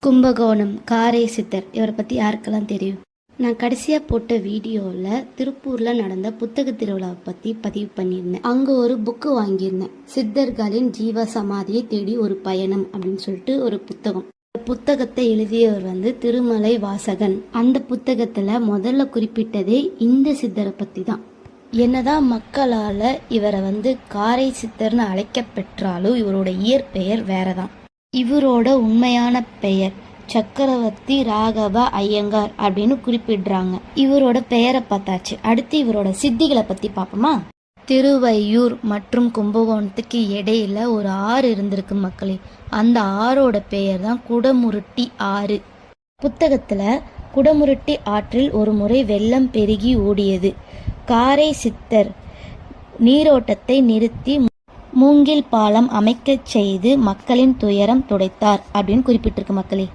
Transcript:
கும்பகோணம் காரை சித்தர் இவரை பற்றி யாருக்கெல்லாம் தெரியும்? நான் கடைசியாக போட்ட வீடியோவில் திருப்பூரில் நடந்த புத்தக திருவிழாவை பற்றி பதிவு பண்ணியிருந்தேன். அங்கே ஒரு புக்கு வாங்கியிருந்தேன், சித்தர்களின் ஜீவ சமாதியை தேடி ஒரு பயணம் அப்படின்னு சொல்லிட்டு ஒரு புத்தகம். புத்தகத்தை எழுதியவர் திருமலை வாசகன். அந்த புத்தகத்தில் முதல்ல குறிப்பிட்டதே இந்த சித்தரை பற்றி தான். என்னதான் மக்களால் இவரை காரை சித்தர்னு அழைக்கப்பெற்றாலும் இவரோட இயற்பெயர் வேறதான். இவரோட உண்மையான பெயர் சக்கரவர்த்தி ராகவ ஐயங்கார் அப்படின்னு குறிப்பிடுறாங்க. இவரோட பெயரை பார்த்தாச்சு, அடுத்து இவரோட சித்திகளை பத்தி பார்ப்போமா? திருவையூர் மற்றும் கும்பகோணத்துக்கு இடையில ஒரு ஆறு இருந்திருக்கு மக்களே. அந்த ஆறோட பெயர் தான் குடமுருட்டி ஆறு. புத்தகத்துல குடமுருட்டி ஆற்றில் ஒரு முறை வெள்ளம் பெருகி ஓடியது. காரை சித்தர் நீரோட்டத்தை நிறுத்தி மூங்கில் பாலம் அமைக்க செய்து மக்களின் துயரம் துடைத்தார் அப்படின்னு குறிப்பிட்டிருக்கு மக்களே.